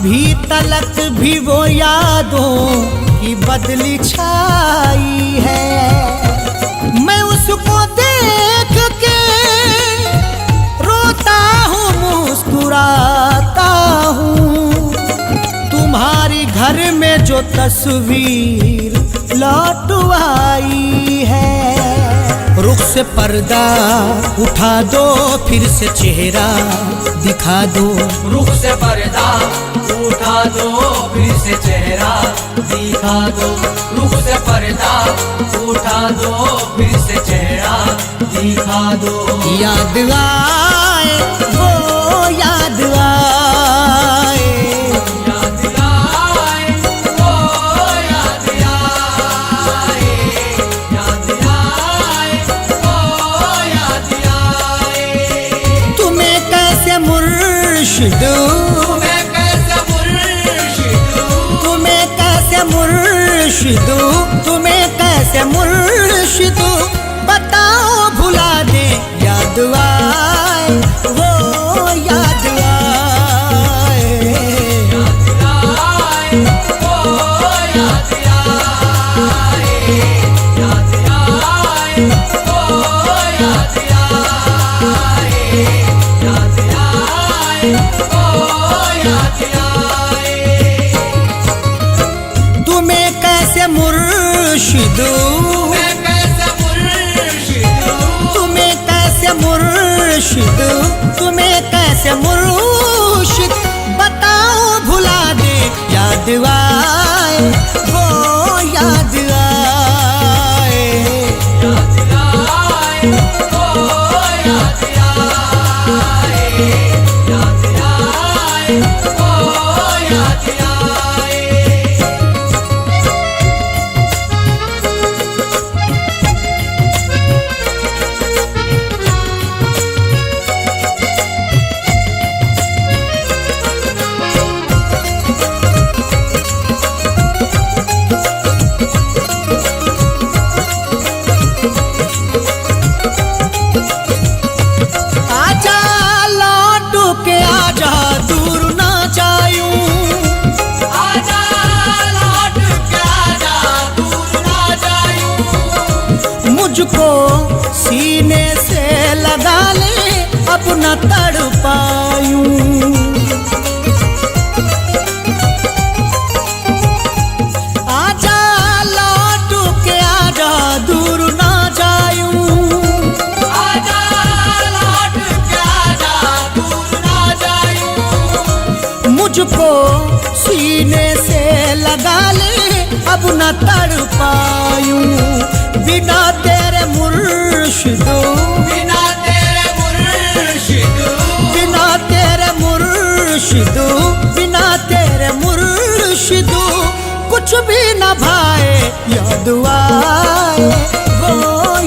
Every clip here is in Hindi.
अभी तलक भी वो यादों की बदली छाई है। मैं उसको देख के रोता हूँ, मुस्कुराता हूँ। तुम्हारी घर में जो तस्वीर लौट आई है, रुख से पर्दा उठा दो, फिर से चेहरा दिखा दो। रुख से पर्दा उठा दो, फिर से चेहरा दिखा दो। रुख से पर्दा उठा दो, फिर से चेहरा दिखा दो। याद आए वो याद आए, याद आए वो याद आए, याद आए वो याद आए। तुम्हें कैसे मुर्शिद, तुम्हें कैसे मुर्शिद, तुम्हें कैसे मुर्शिद, तुम्हें कैसे मुर्शिद बताओ भुला दे। याद आए वो याद आए, याद आए वो याद आए, याद आए वो याद आए, याद आए वो याद आए। तुम्हें कैसे मुर्शिद, तुम्हें कैसे मुर्शिद, तुम्हें कैसे मुर्शिद, तुम्हें कैसे मुर्शिद बताओ भुला दे। याद आए वो याद आए, याद आए वो याद आए, याद आए वो याद आए। आजा लौट के आजा, दूर ना जायूं। आजा लौट के आजा, दूर ना जायूं। मुझको सीने से लगा ले, अब न तड़ पायूं। आजा लौट के आजा, दूर ना जायूं। आजा लौट के आजा, दूर ना जायूं। मुझको सीने से लगा ले, अब न तड़ पायूं। बिना तेरे मुर्शिदो, बिना तेरे मुर्शिद, बिना तेरे मुर्शिदो, बिना तेरे मुर्शिदो कुछ भी न भाए। याद आए वो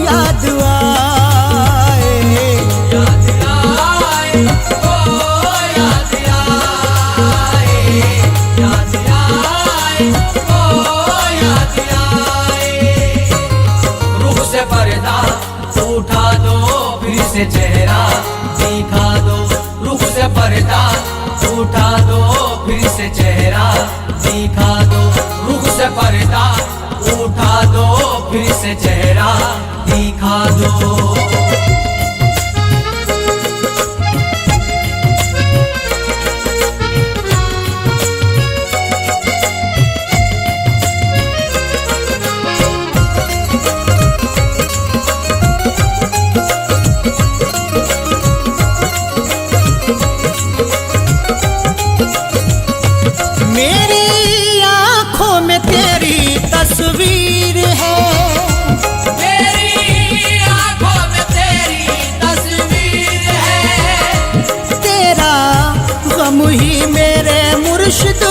याद आए, याद आए वो याद आए, याद आए वो याद आए। रुख से पर्दा उठा दो, फिर से चेहरा दिखा दो। रुख से पर्दा उठा दो, फिर से चेहरा दिखा दो। रुख से पर्दा उठा दो, फिर से चेहरा दिखा दो। मेरी आंखों में तेरी तस्वीर है। मेरी आंखों में तेरी तस्वीर है। तेरा गम ही मेरे मुर्शिद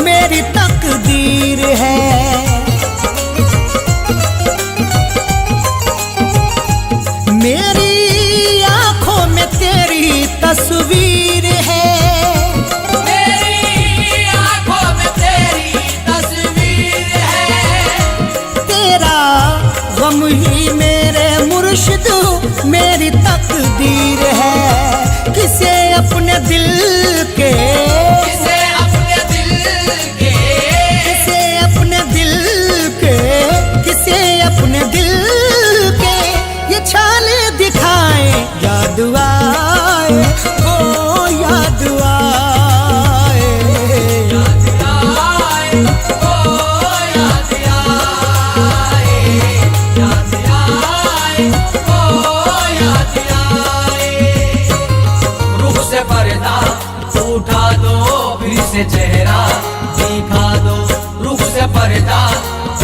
मेरी तकदीर है। मेरी आंखों में तेरी तस्वीर है। मेरी आंखों में तेरी तस्वीर है। तेरा गम ही मेरे मुर्शिद मेरी तकदीर है। किसे अपने दिल के, किसे अपने दिल से पर्दा उठा दो, फिर से चेहरा दिखा दो। रुख से पर्दा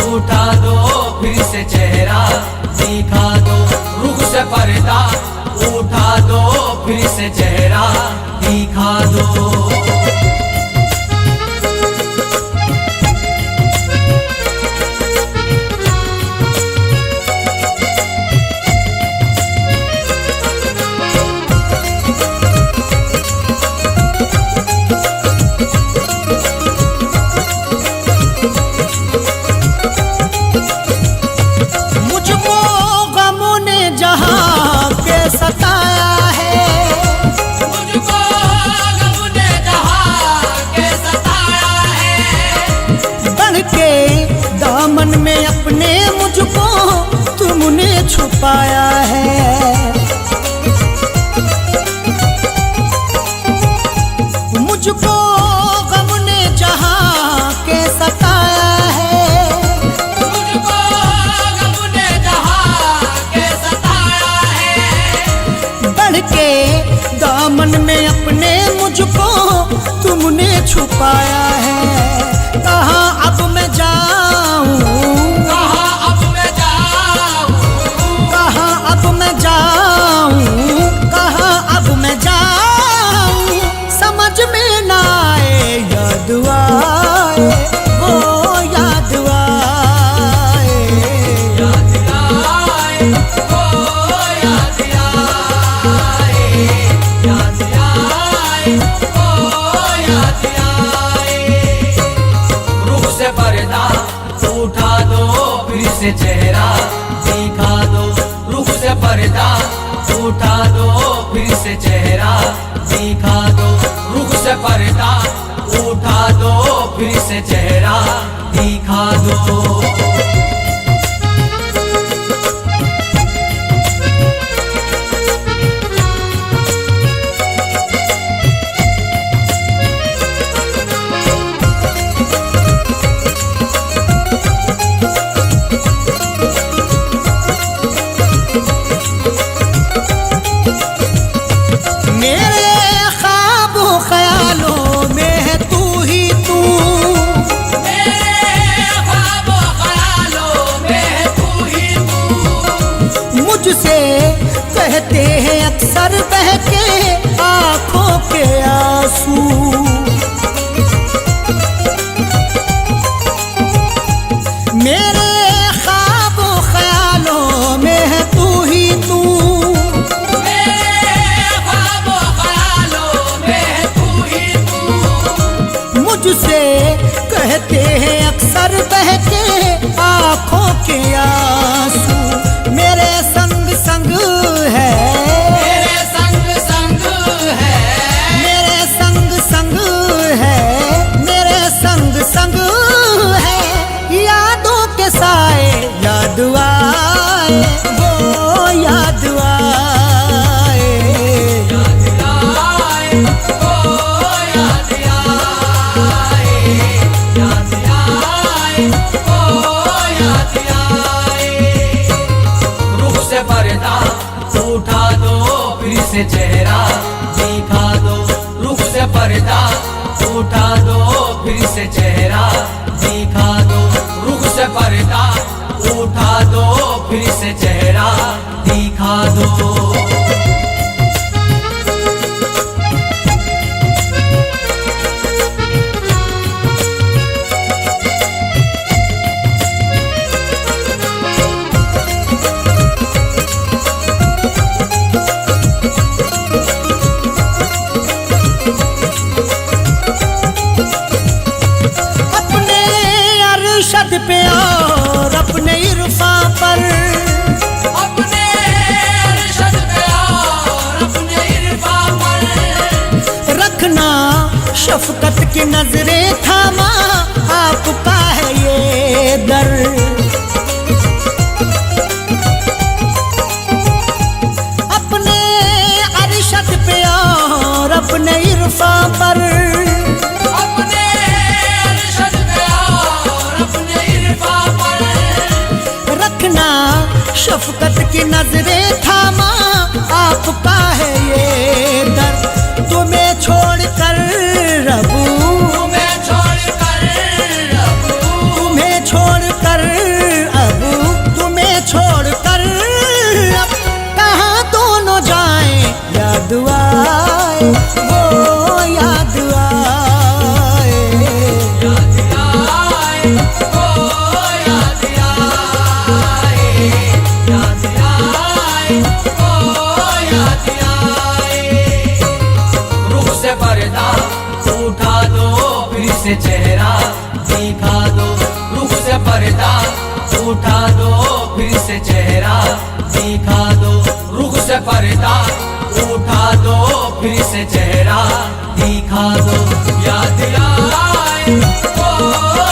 उठा दो, फिर से चेहरा दिखा दो। रुख से पर्दा उठा दो, फिर से चेहरा दिखा दो। जहाँ के सताया है, मुझको गम ने जहाँ के सताया है। बढ़ के दामन में अपने मुझको तुमने छुपाया है। मुझको गम ने जहाँ के सताया है, के दामन में अपने मुझको तुमने छुपाया है। कहाँ अब मैं जाऊं, कहाँ अब मैं जाऊं, कहाँ अब मैं जाऊं, कहाँ अब मैं जाऊं, समझ में ना आए, याद आए वो याद आए, याद आए वो याद आए, याद आए ओ याद आए। रुख से पर्दा उठा दो, फिर से चेहरा दिखा दो। रुख से पर्दा उठा दो, फिर से चेहरा दिखा दो। रुख से पर्दा उठा दो, फिर से चेहरा दिखा दो। मुझसे कहते हैं अक्सर बह के आँखों के आंसू, मेरे ख्वाबों ख्यालों में है तू ही तू, मेरे ख्वाबों ख्यालों में है तू ही तू। मुझसे कहते हैं अक्सर बह के आँखों के आंसू, मेरे संग संग है, मेरे संग संग है, मेरे संग संग है, मेरे संग संग है। यादों के साए याद आए वो याद आए, याद आए ओ याद आए, याद आए ओ याद आए। रुख से पर्दा उठा दो, फिर से चेहरा दिखा दो। रुख से पर्दा उठा दो, फिर से चेहरा दिखा दो। रुख से पर्दा उठा दो, फिर से चेहरा दिखा दो। अरशद पे और अपने इरफा पर, अपने अरशद पे और अपने इरफा पर रखना शफकत की नजरें थामा आपका है ये दर। अपने अरशद पे और अपने इरफा पर, शफकत की नजरें थामा आपका है ये दर। तो से चेहरा दिखा दो, रुख से पर्दा उठा दो, फिर से चेहरा दिखा दो, रुख से पर्दा उठा दो, फिर से चेहरा दिखा दो। याद आए ओ